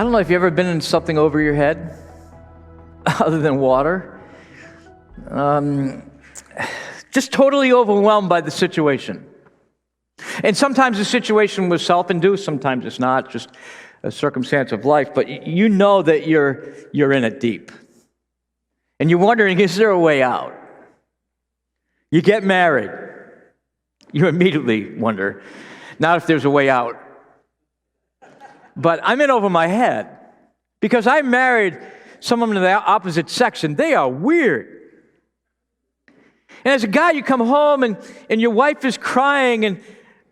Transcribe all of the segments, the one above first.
I don't know if you've ever been in something over your head other than water. Just totally overwhelmed by the situation. And sometimes the situation was self-induced, sometimes it's not, just a circumstance of life, but you know that you're in it deep. And you're wondering, is there a way out? You get married. You immediately wonder, not if there's a way out. But I'm in over my head because I married someone of the opposite sex, and they are weird. And as a guy, you come home and your wife is crying, and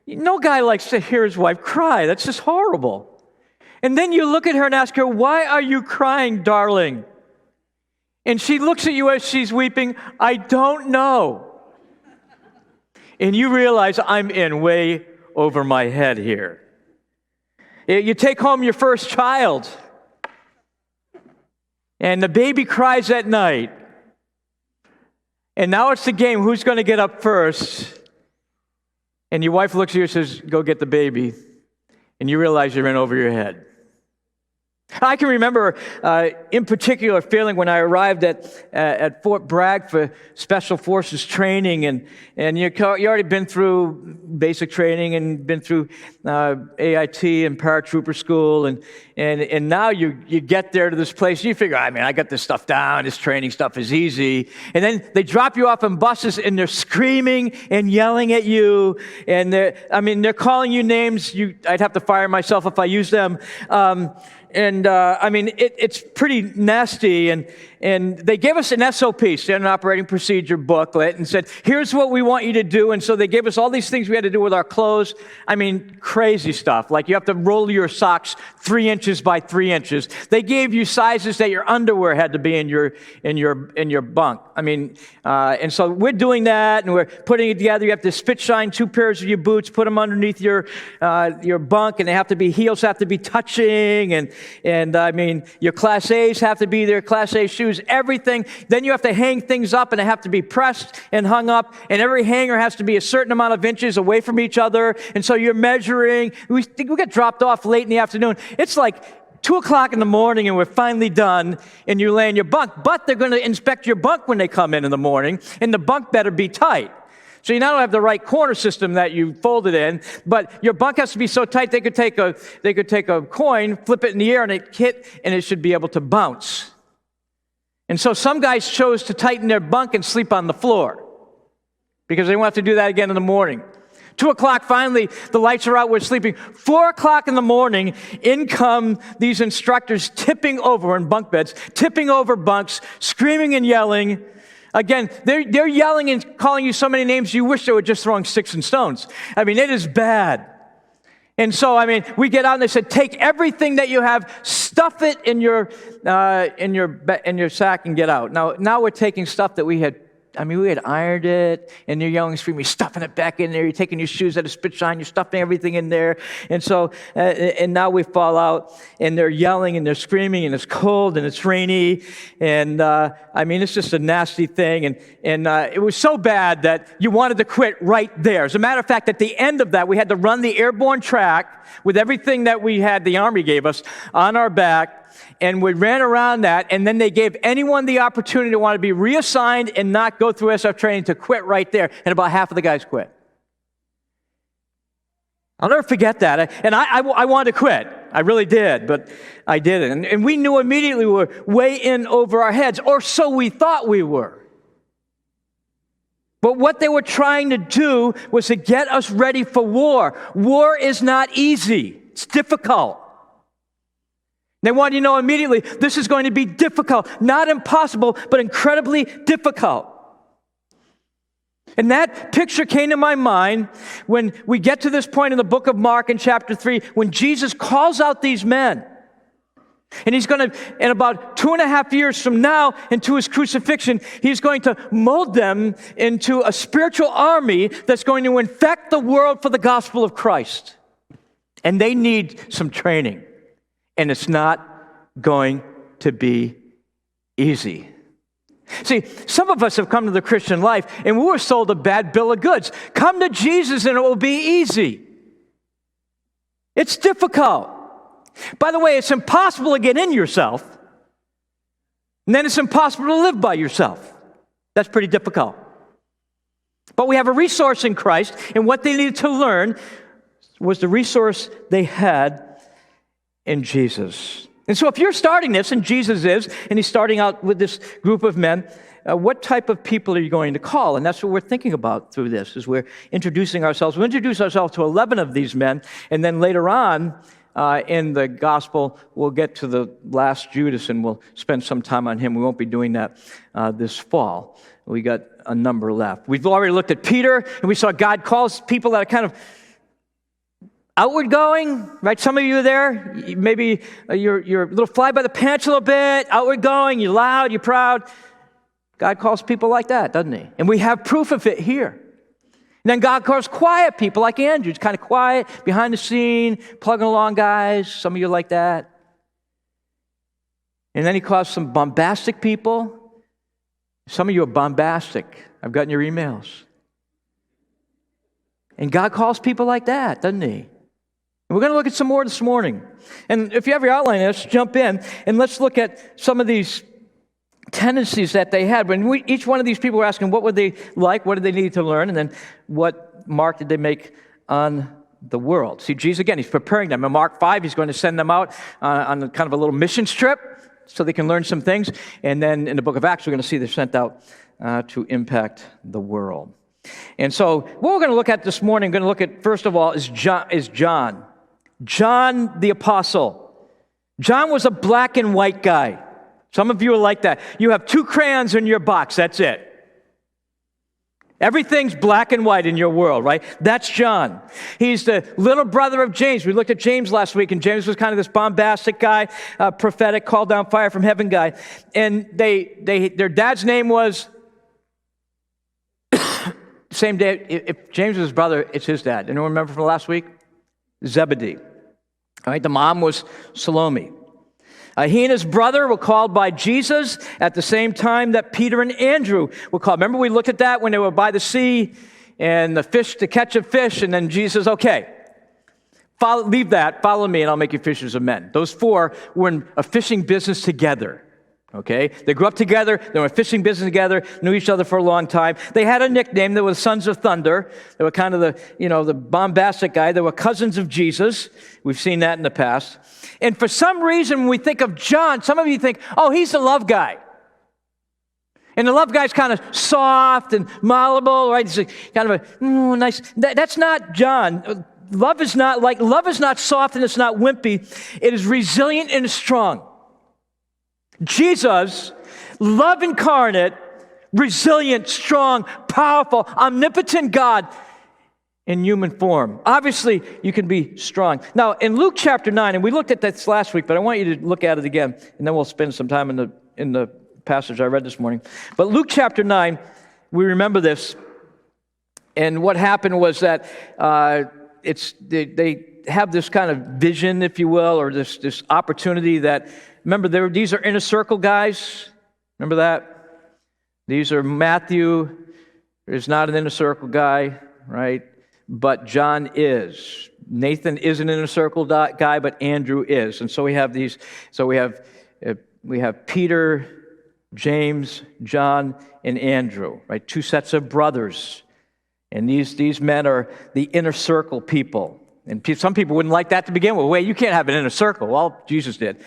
no guy likes to hear his wife cry. That's just horrible. And then you look at her and ask her, "Why are you crying, darling?" And she looks at you as she's weeping, "I don't know." And you realize I'm in way over my head here. You take home your first child, and the baby cries at night. And now it's the game, who's going to get up first? And your wife looks at you and says, "Go get the baby." And you realize you're in over your head. I can remember, in particular, feeling when I arrived at Fort Bragg for Special Forces training, and you already been through basic training and been through AIT and paratrooper school, and now you get there to this place, and you figure, I got this stuff down, this training stuff is easy, and then they drop you off in buses, and they're screaming and yelling at you, and they're calling you names. I'd have to fire myself if I used them. It's pretty nasty, and they gave us an SOP, Standard Operating Procedure booklet, and said, here's what we want you to do, and so they gave us all these things we had to do with our clothes. Crazy stuff, like you have to roll your socks 3 inches by 3 inches. They gave you sizes that your underwear had to be in your bunk. And so we're doing that, and we're putting it together. You have to spit shine 2 pairs of your boots, put them underneath your bunk, and heels have to be touching, and your Class A's have to be there, Class A shoes, everything. Then you have to hang things up, and they have to be pressed and hung up, and every hanger has to be a certain amount of inches away from each other, and so you're measuring. We get dropped off late in the afternoon. It's like 2 o'clock in the morning, and we're finally done, and you lay in your bunk, but they're going to inspect your bunk when they come in the morning, and the bunk better be tight. So you not have the right corner system that you folded in, but your bunk has to be so tight they could take a coin, flip it in the air, and it should be able to bounce. And so some guys chose to tighten their bunk and sleep on the floor because they won't have to do that again in the morning. 2 o'clock, finally, the lights are out, we're sleeping. 4 o'clock in the morning, in come these instructors tipping over in bunk beds, tipping over bunks, screaming and yelling. Again, they're yelling and calling you so many names you wish they were just throwing sticks and stones. It is bad. And so, we get out and they said, take everything that you have, stuff it in your sack and get out. Now we're taking stuff that we had ironed it, and they're yelling and screaming, stuffing it back in there. You're taking your shoes out of spit shine, you're stuffing everything in there. And so, and now we fall out, and they're yelling and they're screaming, and it's cold and it's rainy, and it's just a nasty thing. And it was so bad that you wanted to quit right there. As a matter of fact, at the end of that, we had to run the airborne track with everything that we had, the Army gave us, on our back. And we ran around that, and then they gave anyone the opportunity to want to be reassigned and not go through SF training to quit right there, and about half of the guys quit. I'll never forget that. And I wanted to quit. I really did, but I didn't. And we knew immediately we were way in over our heads, or so we thought we were. But what they were trying to do was to get us ready for war. War is not easy. It's difficult. They want you to know immediately, this is going to be difficult. Not impossible, but incredibly difficult. And that picture came to my mind when we get to this point in the book of Mark in chapter 3, when Jesus calls out these men. And he's going to, in about 2.5 years from now, into his crucifixion, he's going to mold them into a spiritual army that's going to infect the world for the gospel of Christ. And they need some training. And it's not going to be easy. See, some of us have come to the Christian life and we were sold a bad bill of goods. Come to Jesus and it will be easy. It's difficult. By the way, it's impossible to get in yourself, and then it's impossible to live by yourself. That's pretty difficult. But we have a resource in Christ, and what they needed to learn was the resource they had in Jesus. And so if you're starting this, and Jesus is, and he's starting out with this group of men, what type of people are you going to call? And that's what we're thinking about through this, as we're introducing ourselves. We'll introduce ourselves to 11 of these men, and then later on in the gospel, we'll get to the last Judas, and we'll spend some time on him. We won't be doing that this fall. We got a number left. We've already looked at Peter, and we saw God calls people that are kind of outward going, right? Some of you are there, maybe you're a little fly by the pants a little bit, outward going, you're loud, you're proud. God calls people like that, doesn't he? And we have proof of it here. And then God calls quiet people like Andrew. It's kind of quiet, behind the scene, plugging along guys. Some of you are like that. And then he calls some bombastic people. Some of you are bombastic. I've gotten your emails. And God calls people like that, doesn't he? And we're going to look at some more this morning. And if you have your outline, let's jump in and let's look at some of these tendencies that they had. When each one of these people were asking, what were they like? What did they need to learn? And then what mark did they make on the world? See, Jesus, again, he's preparing them. In Mark 5, he's going to send them out on kind of a little missions trip so they can learn some things. And then in the book of Acts, we're going to see they're sent out to impact the world. And so what we're going to look at this morning, we're going to look at, first of all, is John. John the Apostle. John was a black and white guy. Some of you are like that. You have 2 crayons in your box, that's it. Everything's black and white in your world, right? That's John. He's the little brother of James. We looked at James last week, and James was kind of this bombastic guy, prophetic, called down fire from heaven guy. And their dad's name was, same day, if James was his brother, it's his dad. Anyone remember from last week? Zebedee. All right, the mom was Salome. He and his brother were called by Jesus at the same time that Peter and Andrew were called. Remember we looked at that when they were by the sea and the fish to catch a fish, and then Jesus, okay, leave that, follow me, and I'll make you fishers of men. Those 4 were in a fishing business together. Okay, they grew up together, they were in a fishing business together, knew each other for a long time. They had a nickname, they were Sons of Thunder. They were kind of the bombastic guy. They were cousins of Jesus. We've seen that in the past. And for some reason, when we think of John, some of you think, oh, he's the love guy. And the love guy's kind of soft and malleable, right? He's kind of a nice. That's not John. Love is not soft and it's not wimpy. It is resilient and strong. Jesus, love incarnate, resilient, strong, powerful, omnipotent God in human form. Obviously, you can be strong. Now, in Luke chapter 9, and we looked at this last week, but I want you to look at it again, and then we'll spend some time in the passage I read this morning. But Luke chapter 9, we remember this, and what happened was that they have this kind of vision, if you will, or this opportunity that, remember, these are inner circle guys. Remember that? These are Matthew, is not an inner circle guy, right? But John is. Nathan is an inner circle guy, but Andrew is. And so we have these. So we have Peter, James, John, and Andrew, right? 2 sets of brothers. And these men are the inner circle people. And some people wouldn't like that to begin with. Wait, you can't have an inner circle. Well, Jesus did.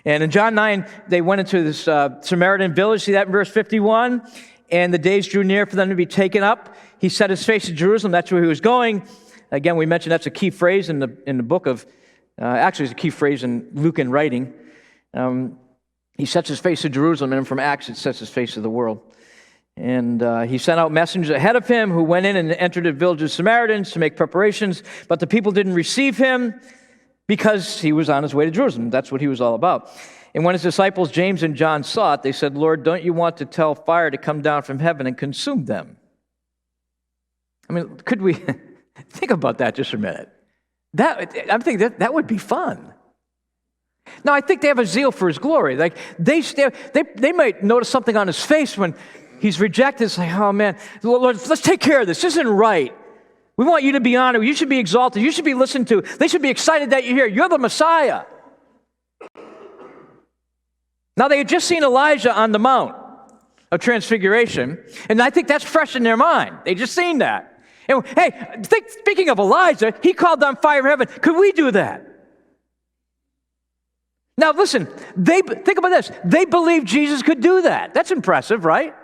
And in John 9, they went into this Samaritan village. See that in verse 51? And the days drew near for them to be taken up. He set his face to Jerusalem. That's where he was going. Again, we mentioned that's a key phrase in the book of, actually it's a key phrase in Lucan writing. He sets his face to Jerusalem, and from Acts it sets his face to the world. And he sent out messengers ahead of him who went in and entered the village of Samaritans to make preparations, but the people didn't receive him because he was on his way to Jerusalem. That's what he was all about. And when his disciples James and John saw it, they said, Lord, don't you want to tell fire to come down from heaven and consume them? I mean, could we think about that just a minute? I'm thinking that would be fun. Now, I think they have a zeal for his glory. Like they might notice something on his face when he's rejected. It's like, oh man, Lord, let's take care of this. This isn't right. We want you to be honored. You should be exalted. You should be listened to. They should be excited that you're here. You're the Messiah. Now, they had just seen Elijah on the Mount of Transfiguration, and I think that's fresh in their mind. They just seen that. And hey, speaking of Elijah, he called down fire from heaven. Could we do that? Now, listen, think about this. They believed Jesus could do that. That's impressive, right?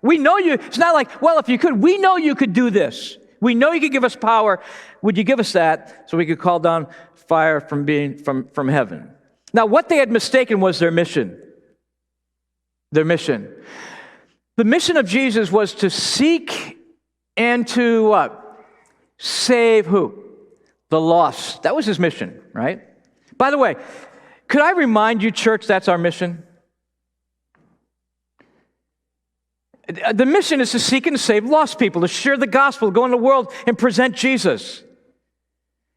We know you. It's not like, well, if you could, we know you could do this. We know you could give us power. Would you give us that so we could call down fire from heaven? Now, what they had mistaken was their mission. Their mission. The mission of Jesus was to seek and to what? Save who? The lost. That was his mission, right? By the way, could I remind you, church, that's our mission? The mission is to seek and to save lost people, to share the gospel, go in the world and present Jesus.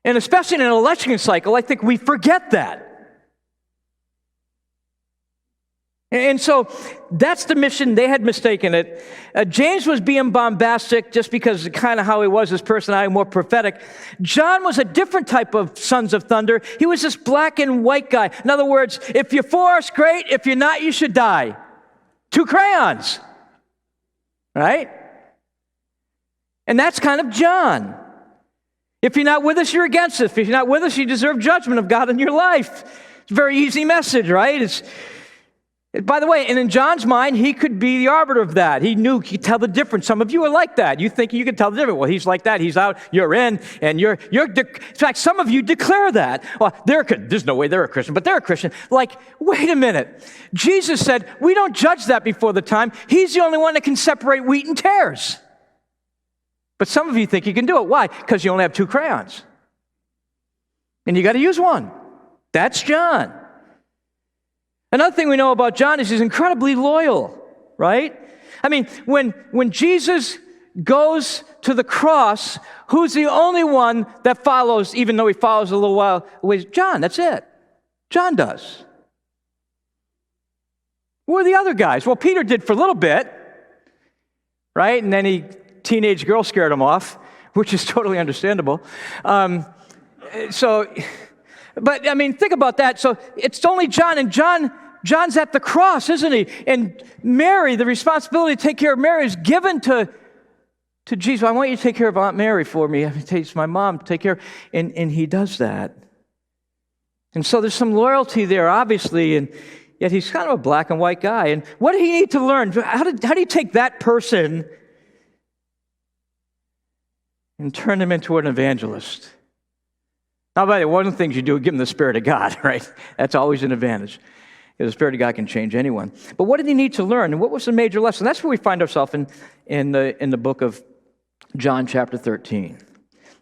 And especially in an election cycle, I think we forget that. And so that's the mission. They had mistaken it. James was being bombastic just because kind of how he was, his personality, more prophetic. John was a different type of sons of thunder. He was this black and white guy. In other words, if you're for us, great. If you're not, you should die. 2 crayons. Right? And that's kind of John. If you're not with us, you're against us. If you're not with us, you deserve judgment of God in your life. It's a very easy message, right? By the way, and in John's mind, he could be the arbiter of that. He could tell the difference. Some of you are like that. You think you can tell the difference. Well, he's like that. He's out, you're in, and in fact, some of you declare that. Well, there's no way they're a Christian, but they're a Christian. Like, wait a minute. Jesus said, we don't judge that before the time. He's the only one that can separate wheat and tares. But some of you think you can do it. Why? Because you only have 2 crayons. And you got to use one. That's John. Another thing we know about John is he's incredibly loyal, right? I mean, when Jesus goes to the cross, who's the only one that follows, even though he follows a little while away? John, that's it. John does. Who are the other guys? Well, Peter did for a little bit, right? And then teenage girl scared him off, which is totally understandable. But I mean, think about that. So it's only John, and John's at the cross, isn't he? And Mary, the responsibility to take care of Mary is given to Jesus. I want you to take care of Aunt Mary for me. It's my mom to take care of. And he does that. And so there's some loyalty there, obviously, and yet he's kind of a black and white guy. And what did he need to learn? How do you take that person and turn him into an evangelist? Now, by the way, one of the things you do is give him the Spirit of God, right? That's always an advantage. Because the Spirit of God can change anyone. But what did he need to learn? And what was the major lesson? That's where we find ourselves in the book of John chapter 13.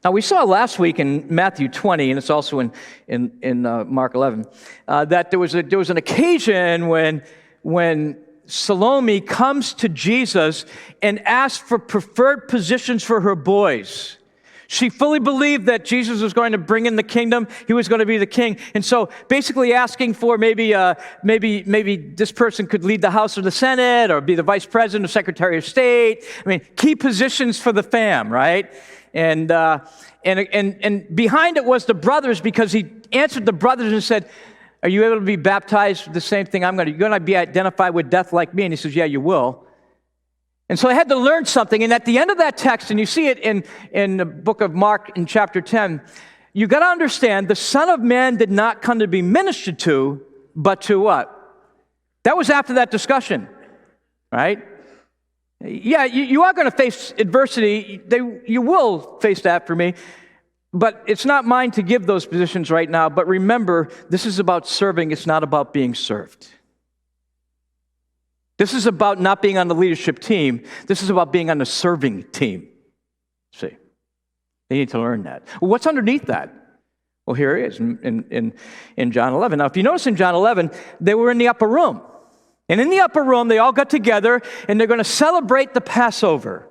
Now, we saw last week in Matthew 20, and it's also in Mark 11, that there was an occasion when Salome comes to Jesus and asks for preferred positions for her boys. She fully believed that Jesus was going to bring in the kingdom. He was going to be the king. And so basically asking for maybe this person could lead the House or the Senate or be the vice president or secretary of state. I mean, key positions for the fam, right? And behind it was the brothers, because he answered the brothers and said, are you able to be baptized with the same thing you're going to be identified with death like me? And he says, yeah, you will. And so I had to learn something. And at the end of that text, and you see it in the book of Mark in chapter 10, you got to understand the Son of Man did not come to be ministered to, but to what? That was after that discussion, right? Yeah, you are going to face adversity. You will face that for me. But it's not mine to give those positions right now. But remember, this is about serving. It's not about being served. This is about not being on the leadership team. This is about being on the serving team. See, they need to learn that. Well, what's underneath that? Well, here it is in John 11. Now, if you notice in John 11, they were in the upper room. And in the upper room, they all got together, and they're going to celebrate the Passover.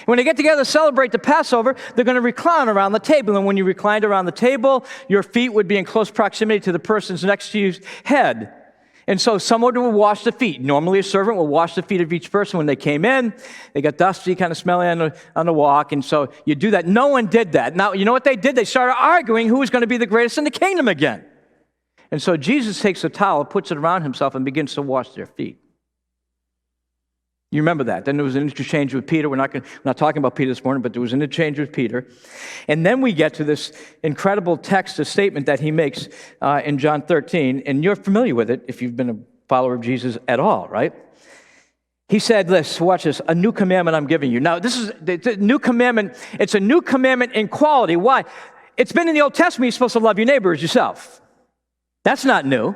When they get together to celebrate the Passover, they're going to recline around the table. And when you reclined around the table, your feet would be in close proximity to the person's next to you's head. And so someone would wash the feet. Normally a servant will wash the feet of each person when they came in. They got dusty, kind of smelly on the walk, and so you do that. No one did that. Now, you know what they did? They started arguing who was going to be the greatest in the kingdom again. And so Jesus takes a towel, puts it around himself, and begins to wash their feet. You remember that. Then there was an interchange with Peter. We're not talking about Peter this morning, but there was an interchange with Peter. And then we get to this incredible text, a statement that he makes in John 13, and you're familiar with it if you've been a follower of Jesus at all, right? He said, listen, watch this, a new commandment I'm giving you. Now, this is the new commandment. It's a new commandment in quality. Why? It's been in the Old Testament, you're supposed to love your neighbor as yourself. That's not new.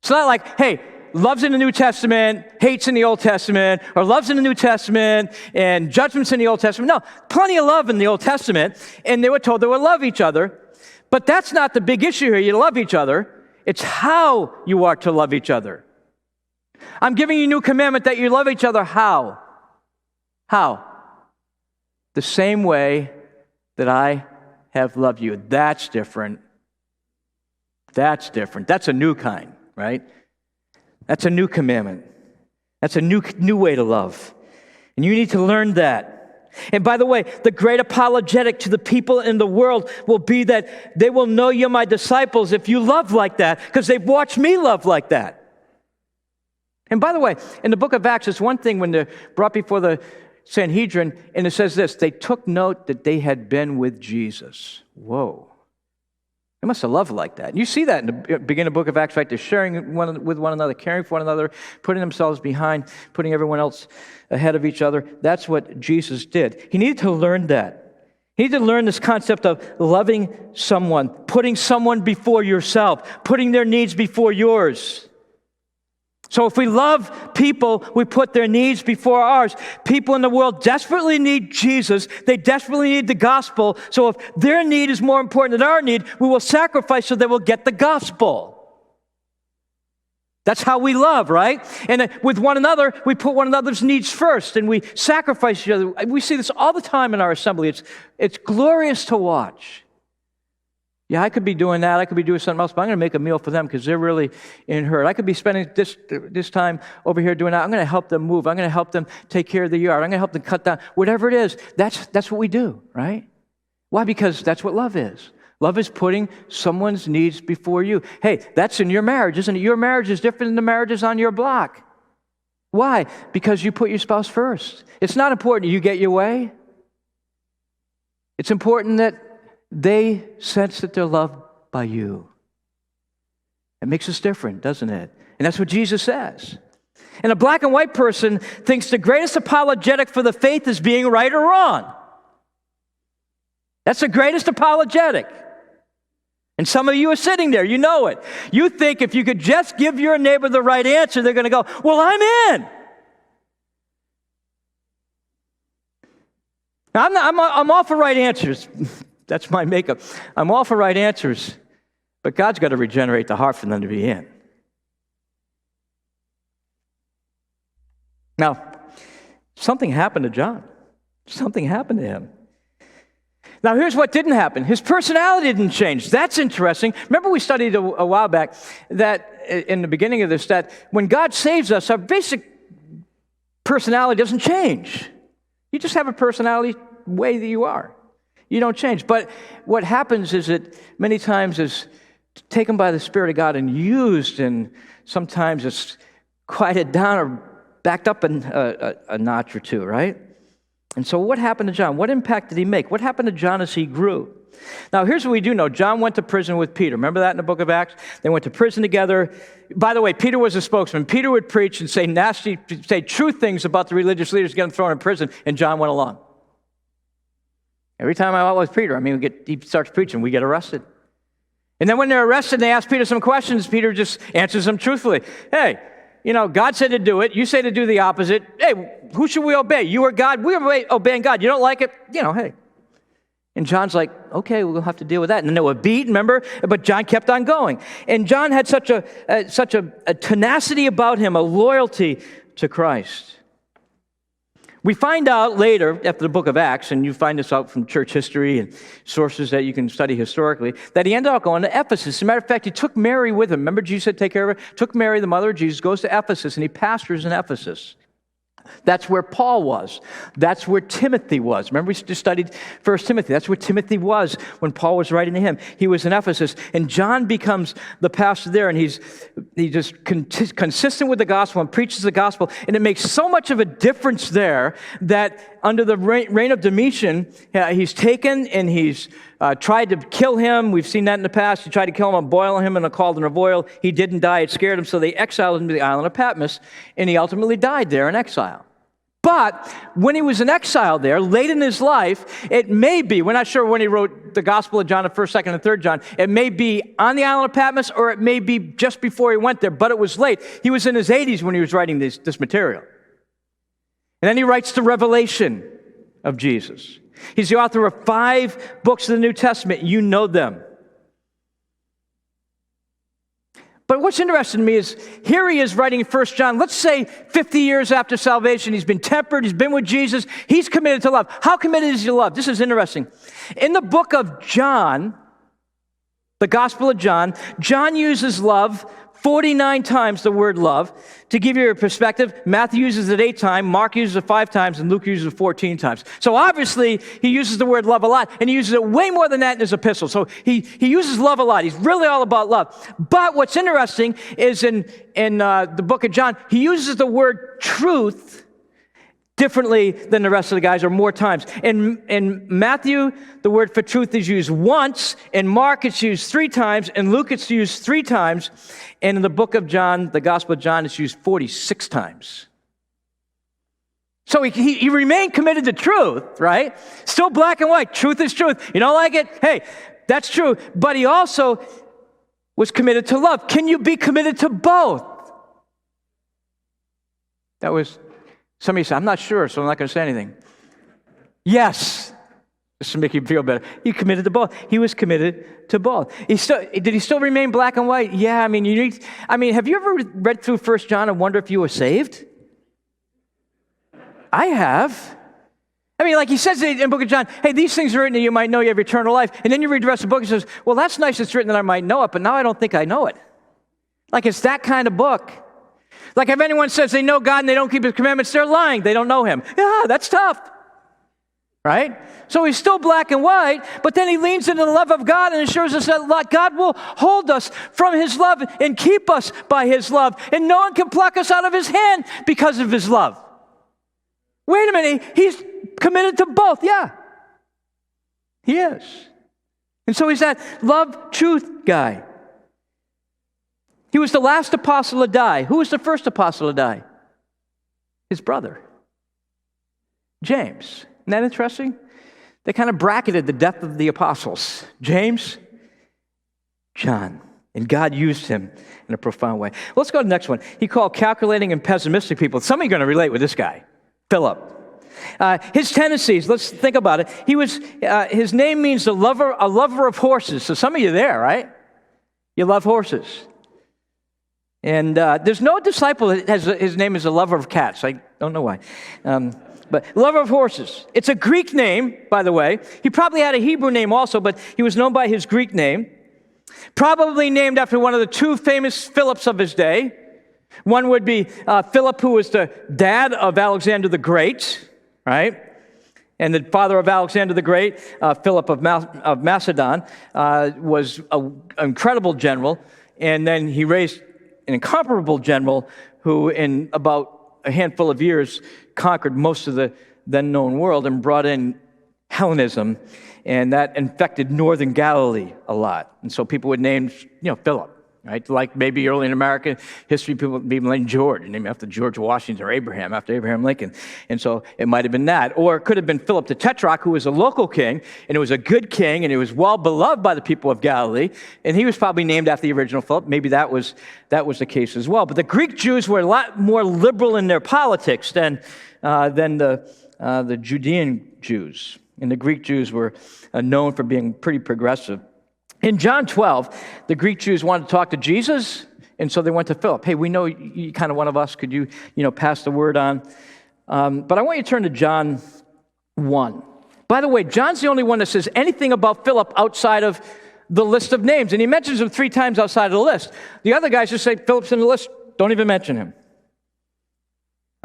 It's not like, hey, loves in the New Testament, hates in the Old Testament, or loves in the New Testament, and judgments in the Old Testament. No, plenty of love in the Old Testament, and they were told they would love each other. But that's not the big issue here. You love each other. It's how you are to love each other. I'm giving you a new commandment that you love each other. How? How? The same way that I have loved you. That's different. That's different. That's a new kind, right? That's a new commandment. That's a new way to love. And you need to learn that. And by the way, the great apologetic to the people in the world will be that they will know you're my disciples if you love like that, because they've watched me love like that. And by the way, in the book of Acts, it's one thing when they're brought before the Sanhedrin, and it says this, they took note that they had been with Jesus. Whoa. They must have loved like that. And you see that in the beginning of the book of Acts, right? They're sharing with one another, caring for one another, putting themselves behind, putting everyone else ahead of each other. That's what Jesus did. He needed to learn that. He needed to learn this concept of loving someone, putting someone before yourself, putting their needs before yours. So if we love people, we put their needs before ours. People in the world desperately need Jesus. They desperately need the gospel. So if their need is more important than our need, we will sacrifice so they will get the gospel. That's how we love, right? And with one another, we put one another's needs first, and we sacrifice each other. We see this all the time in our assembly. It's glorious to watch. Yeah, I could be doing that. I could be doing something else, but I'm going to make a meal for them because they're really in hurt. I could be spending this time over here doing that. I'm going to help them move. I'm going to help them take care of the yard. I'm going to help them cut down. Whatever it is, that's what we do, right? Why? Because that's what love is. Love is putting someone's needs before you. Hey, that's in your marriage, isn't it? Your marriage is different than the marriages on your block. Why? Because you put your spouse first. It's not important you get your way. It's important that they sense that they're loved by you. It makes us different, doesn't it? And that's what Jesus says. And a black and white person thinks the greatest apologetic for the faith is being right or wrong. That's the greatest apologetic. And some of you are sitting there, you know it. You think if you could just give your neighbor the right answer, they're going to go, well, I'm in. Now, I'm all for right answers. That's my makeup. I'm all for right answers, but God's got to regenerate the heart for them to be in. Now, something happened to John. Something happened to him. Now, here's what didn't happen. His personality didn't change. That's interesting. Remember we studied a while back that in the beginning of this, that when God saves us, our basic personality doesn't change. You just have a personality way that you are. You don't change. But what happens is that many times is taken by the Spirit of God and used, and sometimes it's quieted down or backed up a notch or two, right? And so what happened to John? What impact did he make? What happened to John as he grew? Now, here's what we do know. John went to prison with Peter. Remember that in the book of Acts? They went to prison together. By the way, Peter was a spokesman. Peter would preach and say true things about the religious leaders, get them thrown in prison, and John went along. Every time I was Peter, he starts preaching, we get arrested. And then when they're arrested, they ask Peter some questions. Peter just answers them truthfully. Hey, God said to do it. You say to do the opposite. Hey, who should we obey? You or God? We're obeying God. You don't like it? Hey. And John's like, okay, we'll have to deal with that. And then they were beat, remember? But John kept on going. And John had such a tenacity about him, a loyalty to Christ. We find out later, after the book of Acts, and you find this out from church history and sources that you can study historically, that he ended up going to Ephesus. As a matter of fact, he took Mary with him. Remember Jesus said, take care of her? Took Mary, the mother of Jesus, goes to Ephesus, and he pastors in Ephesus. That's where Paul was. That's where Timothy was. Remember, we just studied 1 Timothy. That's where Timothy was when Paul was writing to him. He was in Ephesus. And John becomes the pastor there, and he's just consistent with the gospel and preaches the gospel. And it makes so much of a difference there that under the reign of Domitian, he's taken and he's tried to kill him. We've seen that in the past. He tried to kill him and boil him in a cauldron of oil. He didn't die. It scared him, so they exiled him to the island of Patmos, and he ultimately died there in exile. But when he was in exile there, late in his life, it may be, we're not sure when he wrote the Gospel of John, the 1st, 2nd, and 3rd John, it may be on the island of Patmos, or it may be just before he went there, but it was late. He was in his 80s when he was writing this material. And then he writes the Revelation of Jesus. He's the author of 5 books of the New Testament. You know them. But what's interesting to me is here he is writing 1 John, let's say 50 years after salvation. He's been tempered. He's been with Jesus. He's committed to love. How committed is he to love? This is interesting. In the book of John, the Gospel of John, John uses love 49 times, the word love. To give you a perspective, Matthew uses it 8 times, Mark uses it 5 times, and Luke uses it 14 times. So obviously, he uses the word love a lot, and he uses it way more than that in his epistle. So he uses love a lot. He's really all about love. But what's interesting is in the book of John, he uses the word truth differently than the rest of the guys, or more times. In Matthew, the word for truth is used once. In Mark, it's used 3 times. In Luke, it's used 3 times. And in the book of John, the Gospel of John, it's used 46 times. So he remained committed to truth, right? Still black and white. Truth is truth. You don't like it? Hey, that's true. But he also was committed to love. Can you be committed to both? That was... Somebody said, I'm not sure, so I'm not going to say anything. Yes. Just to make you feel better. He committed to both. He was committed to both. Did he still remain black and white? Yeah, have you ever read through 1 John and wonder if you were saved? I have. Like he says in the book of John, hey, these things are written that you might know you have eternal life. And then you read the rest of the book and says, well, that's nice it's written that I might know it, but now I don't think I know it. It's that kind of book. If anyone says they know God and they don't keep His commandments, they're lying. They don't know Him. Yeah, that's tough. Right? So he's still black and white, but then he leans into the love of God and assures us that God will hold us from His love and keep us by His love. And no one can pluck us out of His hand because of His love. Wait a minute. He's committed to both. Yeah. He is. And so he's that love truth guy. He was the last apostle to die. Who was the first apostle to die? His brother, James. Isn't that interesting? They kind of bracketed the death of the apostles. James, John. And God used him in a profound way. Let's go to the next one. He called calculating and pessimistic people. Some of you are going to relate with this guy, Philip. His tendencies, let's think about it. His name means a lover of horses. So some of you there, right? You love horses. And there's no disciple that has his name is a lover of cats. I don't know why. But lover of horses. It's a Greek name, by the way. He probably had a Hebrew name also, but he was known by his Greek name. Probably named after one of the 2 famous Philips of his day. One would be Philip, who was the dad of Alexander the Great, right? And the father of Alexander the Great, Philip of Macedon, was an incredible general. And then he raised an incomparable general who, in about a handful of years, conquered most of the then known world and brought in Hellenism, and that infected northern Galilee a lot. And so people would name, Philip, right? Like maybe early in American history, people would be named George, named after George Washington, or Abraham, after Abraham Lincoln. And so it might have been that. Or it could have been Philip the Tetrarch, who was a local king, and it was a good king, and he was well beloved by the people of Galilee, and he was probably named after the original Philip. Maybe that was the case as well. But the Greek Jews were a lot more liberal in their politics than the Judean Jews. And the Greek Jews were known for being pretty progressive. In John 12, the Greek Jews wanted to talk to Jesus, and so they went to Philip. Hey, we know you're kind of one of us. Could you, pass the word on? But I want you to turn to John 1. By the way, John's the only one that says anything about Philip outside of the list of names, and he mentions him 3 times outside of the list. The other guys just say, Philip's in the list, don't even mention him.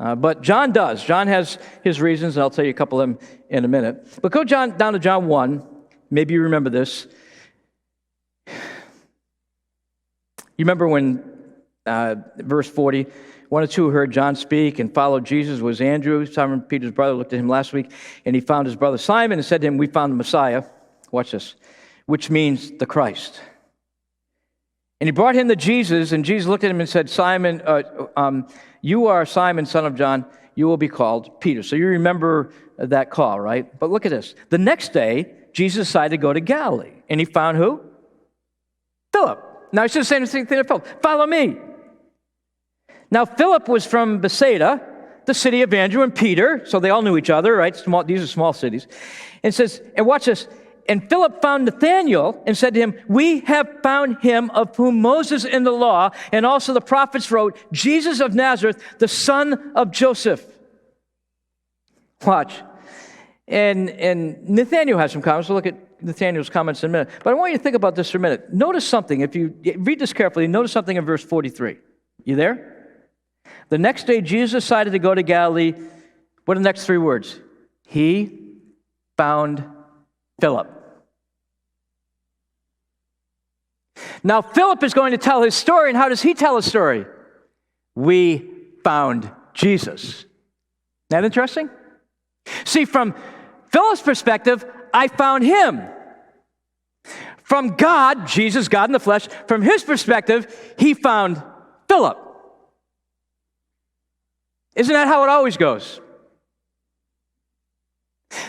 But John does. John has his reasons, and I'll tell you a couple of them in a minute. But go down to John 1. Maybe you remember this. You remember when, verse 40, one or two who heard John speak and followed Jesus was Andrew, Simon Peter's brother. Looked at him last week, and he found his brother Simon and said to him, "We found the Messiah." Watch this. Which means the Christ. And he brought him to Jesus, and Jesus looked at him and said, "Simon, you are Simon, son of John. You will be called Peter." So you remember that call, right? But look at this. The next day, Jesus decided to go to Galilee, and he found who? Philip. Now, he's just saying the same thing to Philip. "Follow me." Now, Philip was from Bethsaida, the city of Andrew and Peter, so they all knew each other, right? These are small cities. And it says, and watch this, and Philip found Nathaniel and said to him, "We have found him of whom Moses in the law and also the prophets wrote, Jesus of Nazareth, the son of Joseph." Watch. And Nathaniel has some comments. We'll look at Nathaniel's comments in a minute. But I want you to think about this for a minute. Notice something. If you read this carefully, notice something in verse 43. You there? The next day, Jesus decided to go to Galilee. What are the next three words? He found Philip. Now, Philip is going to tell his story, and how does he tell his story? We found Jesus. Isn't that interesting? See, from Philip's perspective, I found him. From God, Jesus, God in the flesh, from his perspective, he found Philip. Isn't that how it always goes?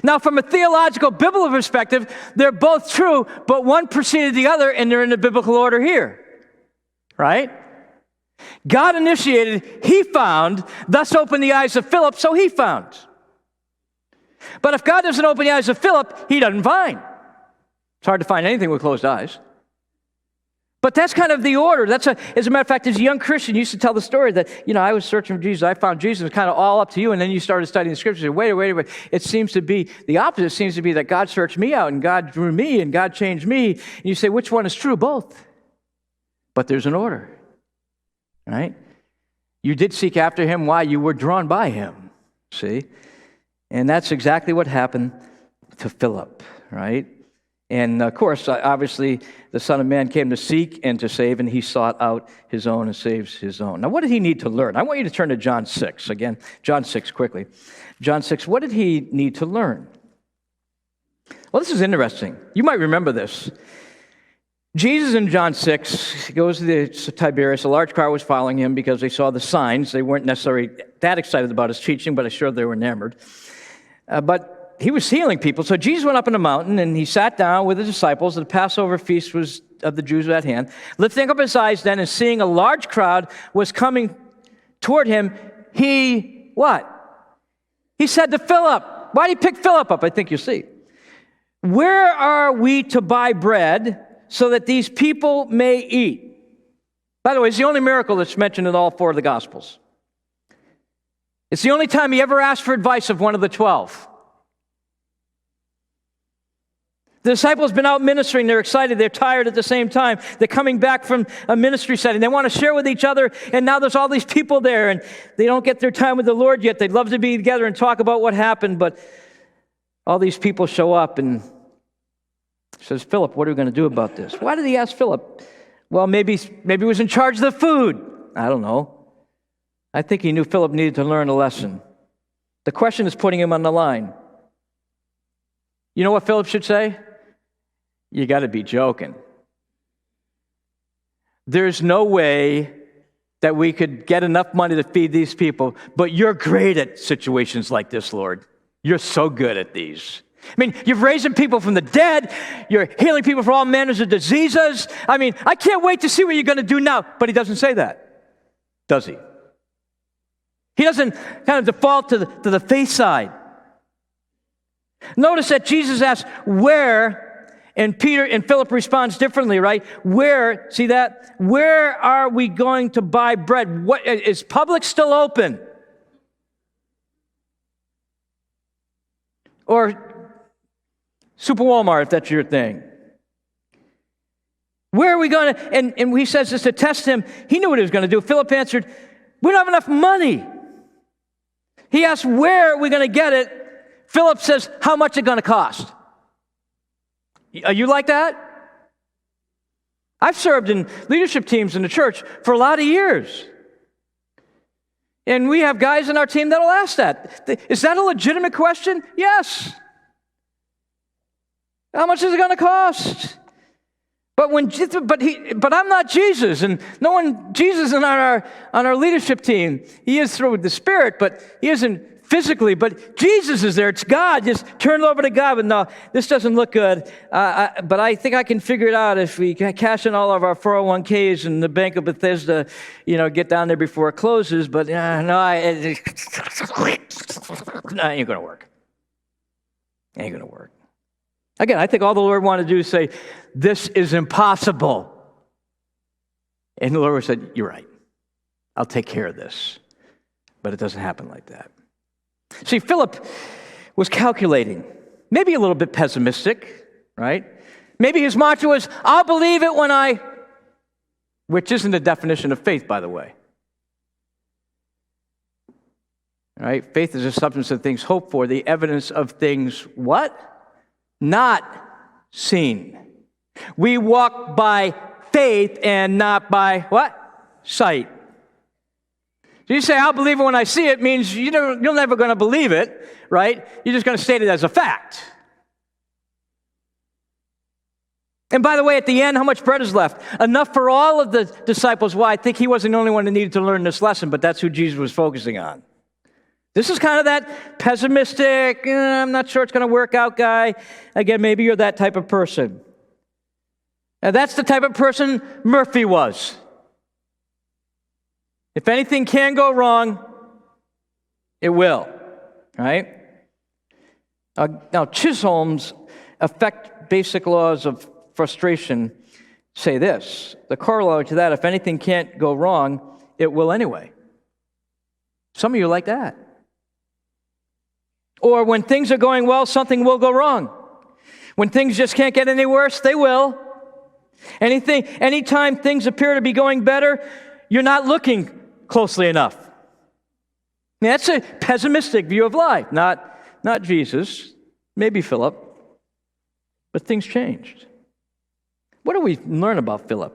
Now, from a theological, biblical perspective, they're both true, but one preceded the other, and they're in the biblical order here. Right? God initiated, he found, thus opened the eyes of Philip, so he found. But if God doesn't open the eyes of Philip, he doesn't find. It's hard to find anything with closed eyes. But that's kind of the order. As a matter of fact, as a young Christian, you used to tell the story that, I was searching for Jesus, I found Jesus, it's kind of all up to you, and then you started studying the scriptures. Wait. It seems to be, the opposite seems to be that God searched me out, and God drew me, and God changed me. And you say, which one is true? Both. But there's an order, right? You did seek after him. Why? You were drawn by him, see? And that's exactly what happened to Philip, right? And of course, obviously, the Son of Man came to seek and to save, and he sought out his own and saves his own. Now, what did he need to learn? I want you to turn to John 6. Again, John 6 quickly. John 6, what did he need to learn? Well, this is interesting. You might remember this. Jesus in John 6 goes to Tiberias. A large crowd was following him because they saw the signs. They weren't necessarily that excited about his teaching, but I'm sure they were enamored. But he was healing people. So Jesus went up on a mountain, and he sat down with his disciples. The Passover feast was of the Jews at hand. Lifting up his eyes then, and seeing a large crowd was coming toward him, he, what? He said to Philip, why did he pick Philip up? I think you'll see. Where are we to buy bread so that these people may eat? By the way, it's the only miracle that's mentioned in all four of the Gospels. It's the only time he ever asked for advice of one of the 12. The disciples have been out ministering. They're excited. They're tired at the same time. They're coming back from a ministry setting. They want to share with each other, and now there's all these people there, and they don't get their time with the Lord yet. They'd love to be together and talk about what happened, but all these people show up, and says, Philip, what are we going to do about this? Why did he ask Philip? Well, maybe he was in charge of the food. I don't know. I think he knew Philip needed to learn a lesson. The question is putting him on the line. You know what Philip should say? You got to be joking. There's no way that we could get enough money to feed these people, but you're great at situations like this, Lord. You're so good at these. I mean, you're raising people from the dead. You're healing people from all manners of diseases. I mean, I can't wait to see what you're going to do now. But he doesn't say that, does he? He doesn't kind of default to the faith side. Notice that Jesus asks, where, and Peter and Philip responds differently, right? Where, see that? Where are we going to buy bread? What, is Publix still open? Or Super Walmart, if that's your thing. Where are we going to, and he says this to test him. He knew what he was going to do. Philip answered, we don't have enough money He asks, where are we going to get it? Philip says, how much is it going to cost? Are you like that? I've served in leadership teams in the church for a lot of years. And we have guys in our team that'll ask that. Is that a legitimate question? Yes. How much is it going to cost? But I'm not Jesus, and Jesus isn't on our leadership team. He is through the Spirit, but he isn't physically. But Jesus is there. It's God. Just turn it over to God. But no, this doesn't look good. But I think I can figure it out if we cash in all of our 401ks and the Bank of Bethesda, get down there before it closes. But it ain't going to work. Ain't going to work. Again, I think all the Lord wanted to do is say, this is impossible. And the Lord said, you're right. I'll take care of this. But it doesn't happen like that. See, Philip was calculating, maybe a little bit pessimistic, right? Maybe his mantra was, I'll believe it which isn't the definition of faith, by the way. All right? Faith is a substance of things hoped for, the evidence of things what? Not seen. We walk by faith and not by what? Sight. So you say, I'll believe it when I see it, means you're never going to believe it, right? You're just going to state it as a fact. And by the way, at the end, how much bread is left? Enough for all of the disciples. Why? I think he wasn't the only one that needed to learn this lesson, but that's who Jesus was focusing on. This is kind of that pessimistic, I'm not sure it's going to work out guy. Again, maybe you're that type of person. Now, that's the type of person Murphy was. If anything can go wrong, it will, right? Now, Chisholm's affect basic laws of frustration say this. The corollary to that, if anything can't go wrong, it will anyway. Some of you are like that. Or when things are going well, something will go wrong. When things just can't get any worse, they will. Anytime things appear to be going better, you're not looking closely enough. That's a pessimistic view of life. Not Jesus, maybe Philip, but things changed. What do we learn about Philip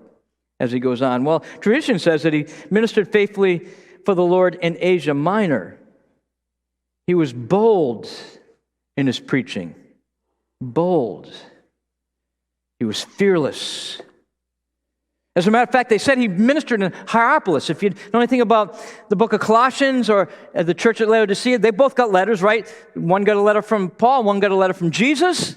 as he goes on? Well, tradition says that he ministered faithfully for the Lord in Asia Minor. He was bold in his preaching. Bold. He was fearless. As a matter of fact, they said he ministered in Hierapolis. If you know anything about the book of Colossians or the church at Laodicea, they both got letters, right? One got a letter from Paul, one got a letter from Jesus.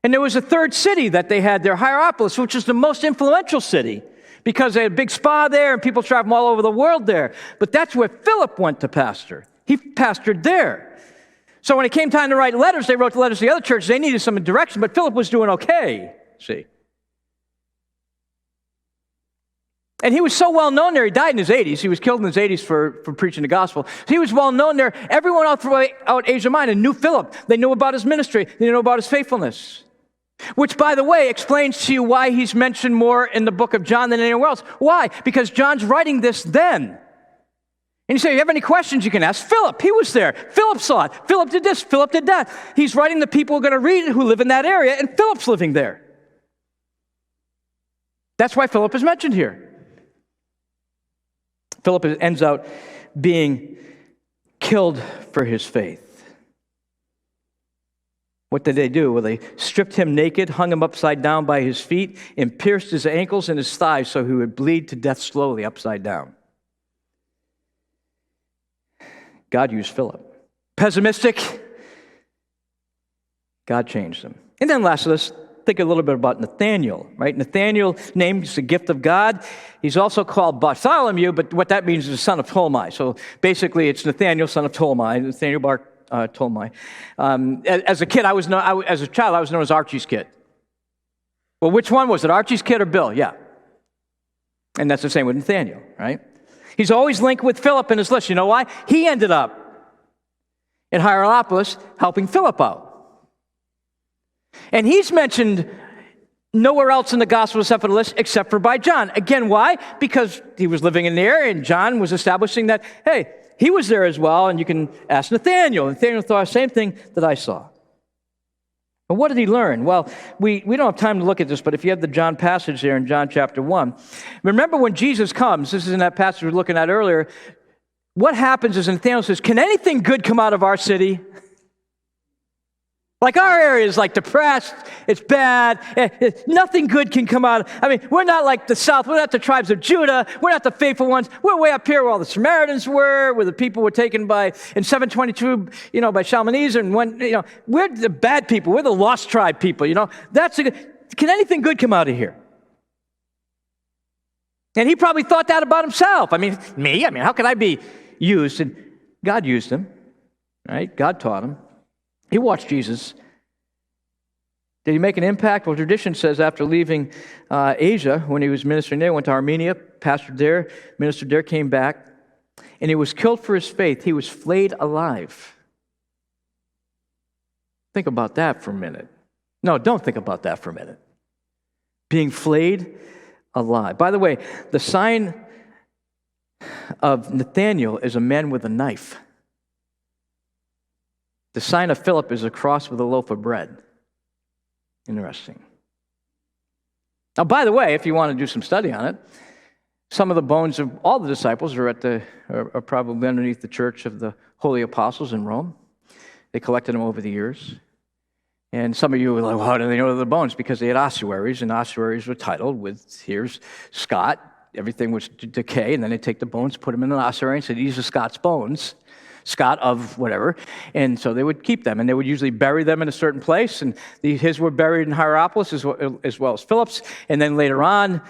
And there was a third city that they had there, Hierapolis, which is the most influential city because they had a big spa there and people travel from all over the world there. But that's where Philip went to pastor. He pastored there. So when it came time to write letters, they wrote the letters to the other churches. They needed some direction, but Philip was doing okay, see. And he was so well known there, he died in his 80s. He was killed in his 80s for preaching the gospel. So he was well known there. Everyone out throughout Asia Minor knew Philip. They knew about his ministry. They knew about his faithfulness. Which, by the way, explains to you why he's mentioned more in the book of John than anywhere else. Why? Because John's writing this then. And you say, you have any questions you can ask? Philip, he was there. Philip saw it. Philip did this. Philip did that. He's writing the people who are going to read it who live in that area, and Philip's living there. That's why Philip is mentioned here. Philip ends out being killed for his faith. What did they do? Well, they stripped him naked, hung him upside down by his feet, and pierced his ankles and his thighs so he would bleed to death slowly upside down. God used Philip. Pessimistic, God changed him. And then lastly, let's think a little bit about Nathaniel, right? Nathaniel's name is the gift of God. He's also called Bartholomew, but what that means is the son of Ptolemy. So basically, it's Nathaniel, son of Ptolemy, Nathaniel Ptolemy. As a child, I was known as Archie's kid. Well, which one was it, Archie's kid or Bill? Yeah. And that's the same with Nathaniel, right? He's always linked with Philip in his list. You know why? He ended up in Hierapolis helping Philip out. And he's mentioned nowhere else in the Gospel except for the list, except for by John. Again, why? Because he was living in the area, and John was establishing that, hey, he was there as well, and you can ask Nathaniel. Nathaniel saw the same thing that I saw. But what did he learn? Well, we don't have time to look at this, but if you have the John passage there in John chapter 1, remember when Jesus comes, this is in that passage we were looking at earlier, what happens is Nathaniel says, can anything good come out of our city? Like our area is like depressed, it's bad, nothing good can come out. I mean, we're not like the south, we're not the tribes of Judah, we're not the faithful ones. We're way up here where all the Samaritans were, where the people were taken in 722, by Shalmaneser, and we're the bad people, we're the lost tribe people, can anything good come out of here? And he probably thought that about himself. I mean, how could I be used? And God used him, right? God taught him. He watched Jesus. Did he make an impact? Well, tradition says after leaving Asia, when he was ministering there, went to Armenia, pastored there, ministered there, came back, and he was killed for his faith. He was flayed alive. Think about that for a minute. No, don't think about that for a minute. Being flayed alive. By the way, the sign of Nathaniel is a man with a knife. The sign of Philip is a cross with a loaf of bread. Interesting. Now, by the way, if you want to do some study on it, some of the bones of all the disciples are probably underneath the church of the Holy Apostles in Rome. They collected them over the years. And some of you were like, well, how do they know the bones? Because they had ossuaries, and ossuaries were titled with, here's Scott. Everything was decay, and then they take the bones, put them in an ossuary, and say, these are Scott's bones. Scott of whatever, and so they would keep them, and they would usually bury them in a certain place, and his were buried in Hierapolis as well as Philip's, and then later on,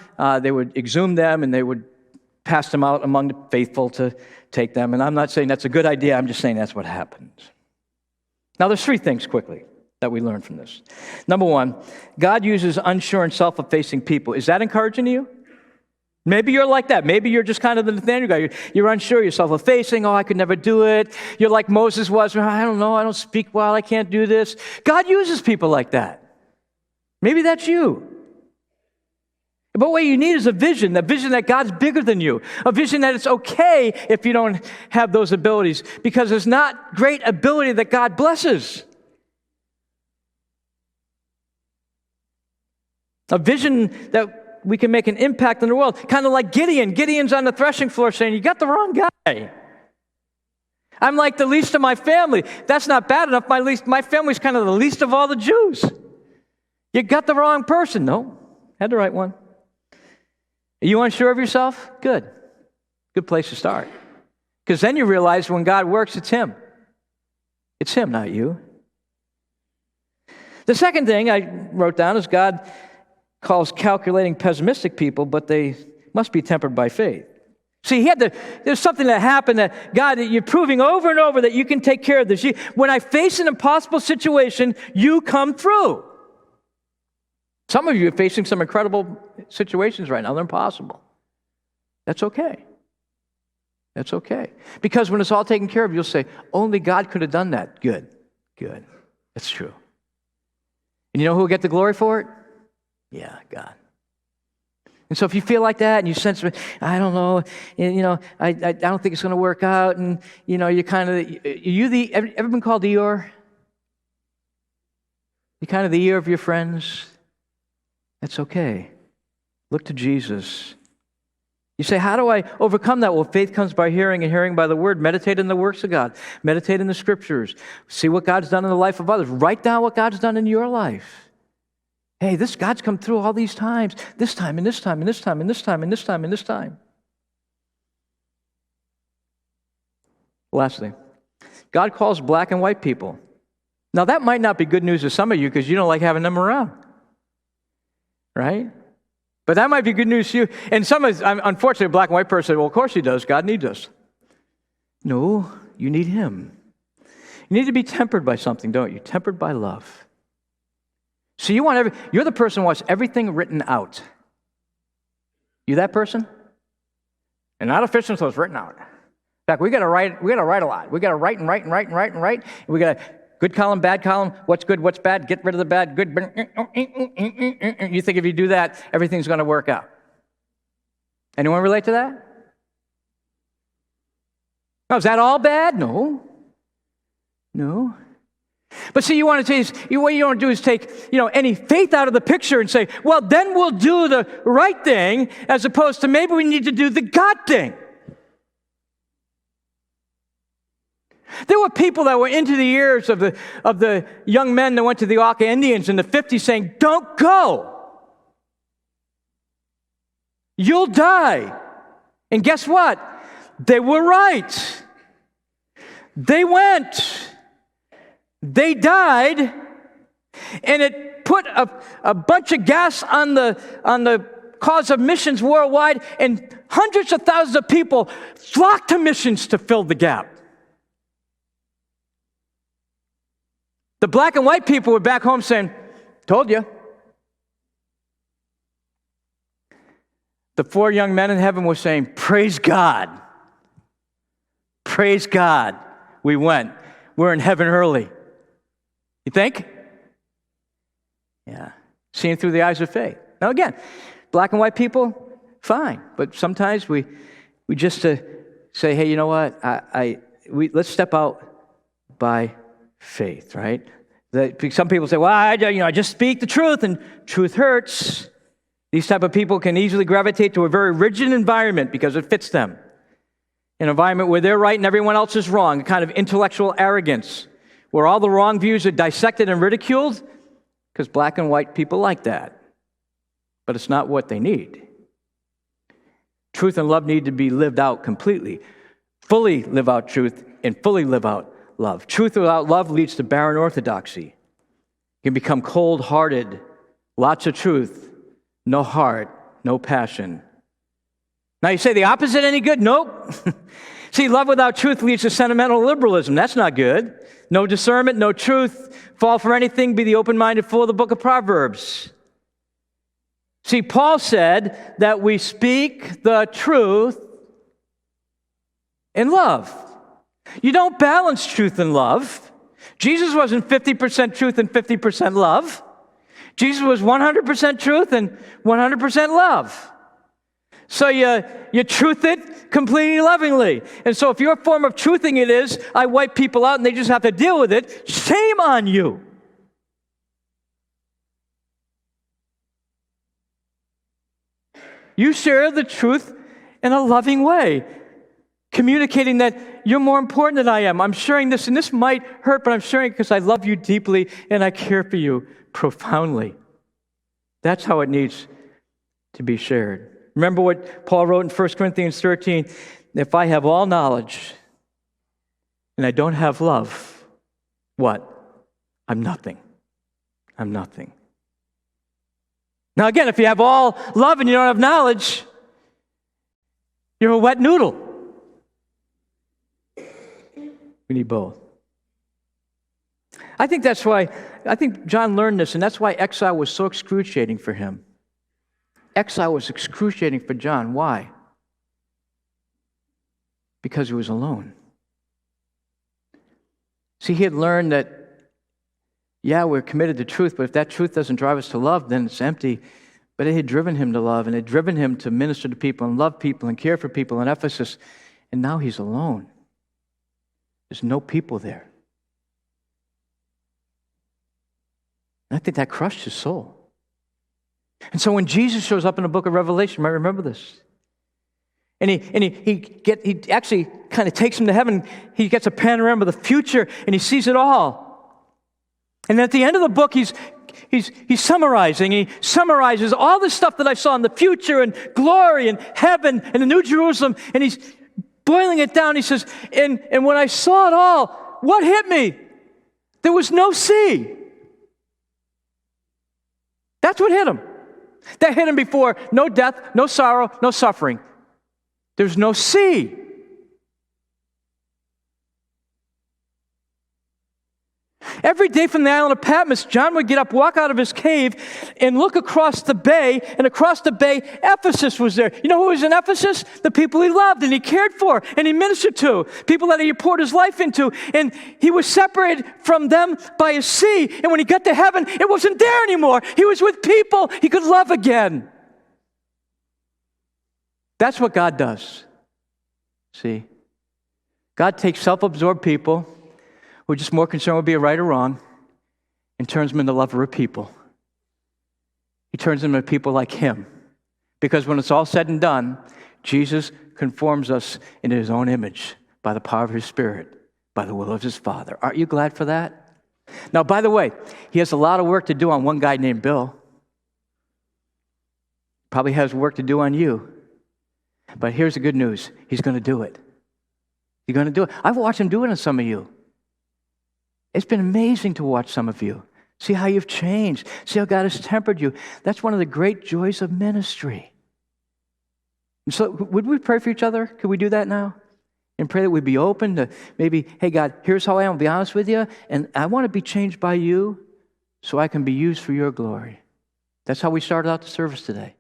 they would exhume them, and they would pass them out among the faithful to take them, and I'm not saying that's a good idea, I'm just saying that's what happened. Now, there's three things quickly that we learn from this. Number one, God uses unsure and self-effacing people. Is that encouraging to you? Maybe you're like that. Maybe you're just kind of the Nathaniel guy. You're unsure, you're self-effacing. Oh, I could never do it. You're like Moses was. I don't know. I don't speak well. I can't do this. God uses people like that. Maybe that's you. But what you need is a vision that God's bigger than you, a vision that it's okay if you don't have those abilities, because there's not great ability that God blesses. A vision that we can make an impact in the world. Kind of like Gideon. Gideon's on the threshing floor saying, you got the wrong guy. I'm like the least of my family. That's not bad enough. My family's kind of the least of all the Jews. You got the wrong person. No, had the right one. Are you unsure of yourself? Good. Good place to start. Because then you realize when God works, it's Him. It's Him, not you. The second thing I wrote down is God calls calculating pessimistic people, but they must be tempered by faith. See, there's something that happened that, God, you're proving over and over that you can take care of this. When I face an impossible situation, you come through. Some of you are facing some incredible situations right now. They're impossible. That's okay. That's okay. Because when it's all taken care of, you'll say, only God could have done that. Good. That's true. And you know who will get the glory for it? Yeah, God. And so if you feel like that and you sense, I don't know, I don't think it's going to work out, and, you're kind of, ever been called Eeyore? You're kind of the ear of your friends. That's okay. Look to Jesus. You say, how do I overcome that? Well, faith comes by hearing, and hearing by the word. Meditate in the works of God. Meditate in the scriptures. See what God's done in the life of others. Write down what God's done in your life. Hey, God's come through all these times. This time, and this time, and this time, and this time, and this time, and this time. Lastly, God calls black and white people. Now, that might not be good news to some of you because you don't like having them around. Right? But that might be good news to you. And unfortunately, a black and white person, well, of course he does. God needs us. No, you need Him. You need to be tempered by something, don't you? Tempered by love. So you're the person who wants everything written out. You that person? And not official until it's written out. In fact, we gotta write a lot. We gotta write and write and write and write and write. We gotta good column, bad column, what's good, what's bad, get rid of the bad, good. You think if you do that, everything's gonna work out. Anyone relate to that? Now, is that all bad? No. No. But see, what you want to do is take, any faith out of the picture and say, well, then we'll do the right thing, as opposed to maybe we need to do the God thing. There were people that were into the ears of the young men that went to the Auca Indians in the 50s saying, don't go. You'll die. And guess what? They were right. They went. They died. And it put a bunch of gas on the cause of missions worldwide, and hundreds of thousands of people flocked to missions to fill the gap. The black and white people were back home saying, told you. The 4 young men in heaven were saying, praise God. Praise God. We went. We're in heaven early. You think? Yeah. Seeing through the eyes of faith. Now again, black and white people, fine. But sometimes we just say, hey, you know what? Let's step out by faith, right? Some people say, well, I just speak the truth, and truth hurts. These type of people can easily gravitate to a very rigid environment because it fits them. An environment where they're right and everyone else is wrong, a kind of intellectual arrogance, where all the wrong views are dissected and ridiculed, because black and white people like that. But it's not what they need. Truth and love need to be lived out completely. Fully live out truth and fully live out love. Truth without love leads to barren orthodoxy. You can become cold-hearted, lots of truth, no heart, no passion. Now you say the opposite any good? Nope. See, love without truth leads to sentimental liberalism. That's not good. No discernment, no truth. Fall for anything, be the open-minded fool of the book of Proverbs. See, Paul said that we speak the truth in love. You don't balance truth and love. Jesus wasn't 50% truth and 50% love. Jesus was 100% truth and 100% love. So you truth it completely lovingly. And so if your form of truthing it is, I wipe people out and they just have to deal with it, shame on you. You share the truth in a loving way, communicating that you're more important than I am. I'm sharing this, and this might hurt, but I'm sharing it because I love you deeply and I care for you profoundly. That's how it needs to be shared. Remember what Paul wrote in 1 Corinthians 13, if I have all knowledge and I don't have love, what? I'm nothing. I'm nothing. Now again, if you have all love and you don't have knowledge, you're a wet noodle. We need both. I think John learned this, and that's why exile was so excruciating for him. Exile was excruciating for John. Why? Because he was alone. See, he had learned that, yeah, we're committed to truth, but if that truth doesn't drive us to love, then it's empty. But it had driven him to love, and it had driven him to minister to people and love people and care for people in Ephesus. And now he's alone. There's no people there. And I think that crushed his soul. And so when Jesus shows up in the book of Revelation, you might remember this. And he actually kind of takes him to heaven. He gets a panorama of the future, and he sees it all. And at the end of the book, he's summarizing. He summarizes all the stuff that I saw in the future and glory and heaven and the New Jerusalem. And he's boiling it down. He says, and when I saw it all, what hit me? There was no sea. That's what hit him. That hit him before. No death, no sorrow, no suffering. There's no sea. Every day from the island of Patmos, John would get up, walk out of his cave, and look across the bay. And across the bay, Ephesus was there. You know who was in Ephesus? The people he loved and he cared for and he ministered to. People that he poured his life into. And he was separated from them by a sea. And when he got to heaven, it wasn't there anymore. He was with people he could love again. That's what God does. See? God takes self-absorbed people who are just more concerned with being right or wrong and turns them into lover of people. He turns them into people like him. Because when it's all said and done, Jesus conforms us into his own image by the power of his Spirit, by the will of his Father. Aren't you glad for that? Now, by the way, he has a lot of work to do on one guy named Bill. Probably has work to do on you. But here's the good news. He's going to do it. He's going to do it. I've watched him do it on some of you. It's been amazing to watch some of you. See how you've changed. See how God has tempered you. That's one of the great joys of ministry. And so would we pray for each other? Could we do that now? And pray that we'd be open to maybe, hey, God, here's how I am. I'll be honest with you. And I want to be changed by you so I can be used for your glory. That's how we started out the service today.